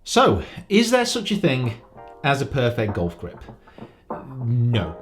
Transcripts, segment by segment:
So, is there such a thing as a perfect golf grip? No.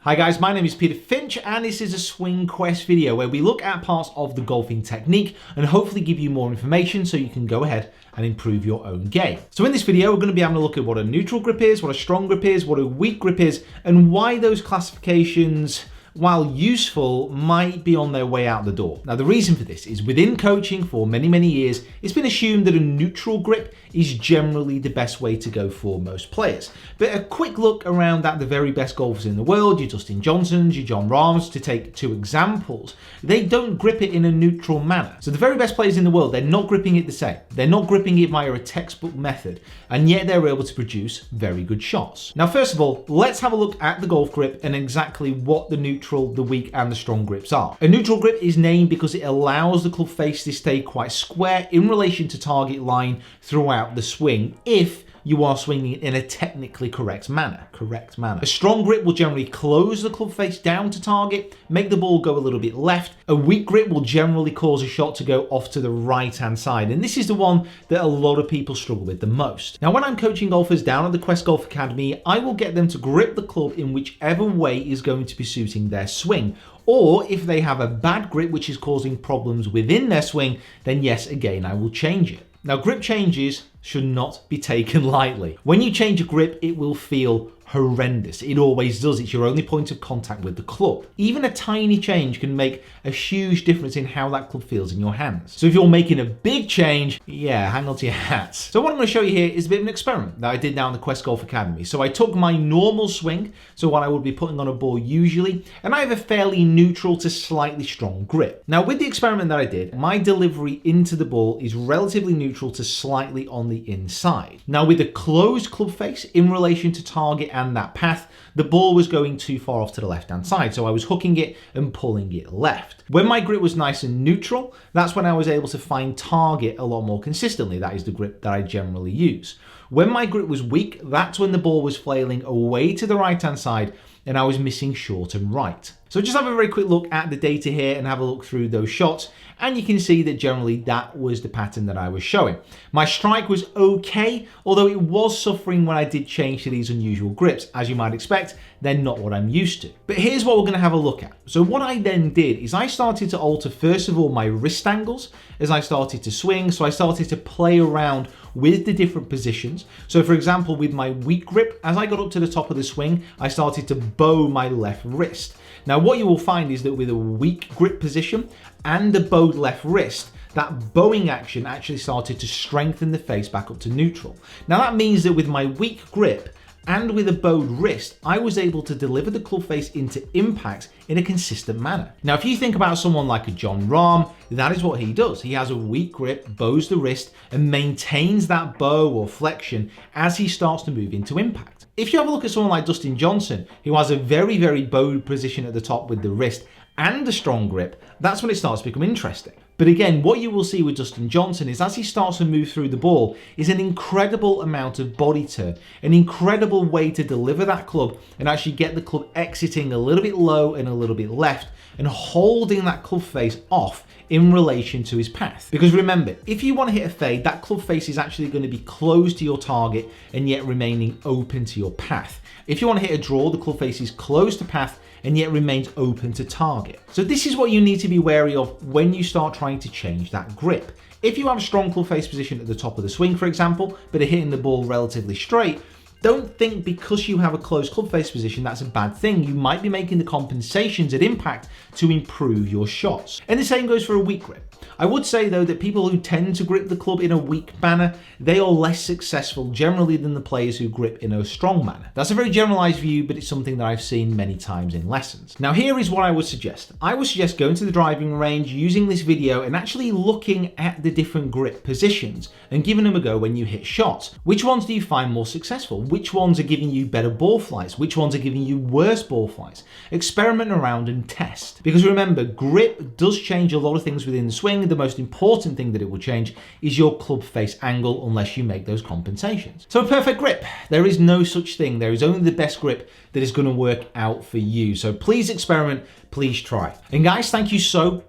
Hi guys, my name is Peter Finch and this is a Swing Quest video where we look at parts of the golfing technique and hopefully give you more information so you can go ahead and improve your own game. So in this video, we're going to be having a look at what a neutral grip is, what a strong grip is, what a weak grip is, and why those classifications, while useful, might be on their way out the door. Now, the reason for this is within coaching for many, many years, it's been assumed that a neutral grip is generally the best way to go for most players. But a quick look around at the very best golfers in the world, your Dustin Johnsons, your John Rahms, to take two examples, they don't grip it in a neutral manner. So the very best players in the world, they're not gripping it the same. They're not gripping it via a textbook method, and yet they're able to produce very good shots. Now, first of all, let's have a look at the golf grip and exactly what the neutral, the weak, and the strong grips are. A neutral grip is named because it allows the club face to stay quite square in relation to target line throughout the swing if you are swinging in a technically correct manner. A strong grip will generally close the club face down to target, make the ball go a little bit left. A weak grip will generally cause a shot to go off to the right-hand side, and this is the one that a lot of people struggle with the most. Now, when I'm coaching golfers down at the Quest Golf Academy, I will get them to grip the club in whichever way is going to be suiting their swing. Or if they have a bad grip which is causing problems within their swing, then yes, again, I will change it. Now, grip changes should not be taken lightly. When you change a grip, it will feel horrendous. It always does. It's your only point of contact with the club. Even a tiny change can make a huge difference in how that club feels in your hands. So if you're making a big change, yeah, hang on to your hats. So what I'm going to show you here is a bit of an experiment that I did now in the Quest Golf Academy. So I took my normal swing, so what I would be putting on a ball usually, and I have a fairly neutral to slightly strong grip. Now with the experiment that I did, my delivery into the ball is relatively neutral to slightly on the inside. Now with a closed club face in relation to target and that path, the ball was going too far off to the left-hand side, so I was hooking it and pulling it left. When my grip was nice and neutral, that's when I was able to find target a lot more consistently. That is the grip that I generally use. When my grip was weak, that's when the ball was flailing away to the right-hand side and I was missing short and right. So just have a very quick look at the data here and have a look through those shots, and you can see that generally that was the pattern that I was showing. My strike was okay, although it was suffering when I did change to these unusual grips. As you might expect, they're not what I'm used to. But here's what we're going to have a look at. So what I then did is I started to alter, first of all, my wrist angles as I started to swing. So I started to play around with the different positions. So for example, with my weak grip, as I got up to the top of the swing, I started to bow my left wrist. Now what you will find is that with a weak grip position and a bowed left wrist, that bowing action actually started to strengthen the face back up to neutral. Now that means that with my weak grip and with a bowed wrist, I was able to deliver the club face into impact in a consistent manner. Now, if you think about someone like a John Rahm, that is what he does. He has a weak grip, bows the wrist, and maintains that bow or flexion as he starts to move into impact. If you have a look at someone like Dustin Johnson, who has a very, very bowed position at the top with the wrist and a strong grip, that's when it starts to become interesting. But again, what you will see with Dustin Johnson is as he starts to move through the ball is an incredible amount of body turn, an incredible way to deliver that club and actually get the club exiting a little bit low and a little bit left and holding that club face off in relation to his path. Because remember, if you want to hit a fade, that club face is actually going to be close to your target and yet remaining open to your path. If you want to hit a draw, the club face is close to path and yet remains open to target. So this is what you need to be wary of when you start trying to change that grip. If you have a strong club face position at the top of the swing, for example, but are hitting the ball relatively straight, don't think because you have a closed club face position that's a bad thing. You might be making the compensations at impact to improve your shots. And the same goes for a weak grip. I would say though that people who tend to grip the club in a weak manner, they are less successful generally than the players who grip in a strong manner. That's a very generalized view, but it's something that I've seen many times in lessons. Now here is what I would suggest. I would suggest going to the driving range, using this video and actually looking at the different grip positions and giving them a go when you hit shots. Which ones do you find more successful? Which ones are giving you better ball flights? Which ones are giving you worse ball flights? Experiment around and test. Because remember, grip does change a lot of things within the swing. finally, the most important thing that it will change is your club face angle unless you make those compensations. So a perfect grip, there is no such thing. There is only the best grip that is going to work out for you. So please experiment, please try. And guys, thank you so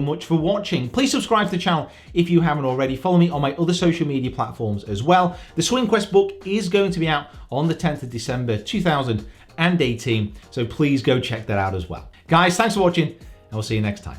much for watching. Please subscribe to the channel if you haven't already. Follow me on my other social media platforms as well. The Swing Quest book is going to be out on the 10th of December 2018, so please go check that out as well. Guys, thanks for watching, and we'll see you next time.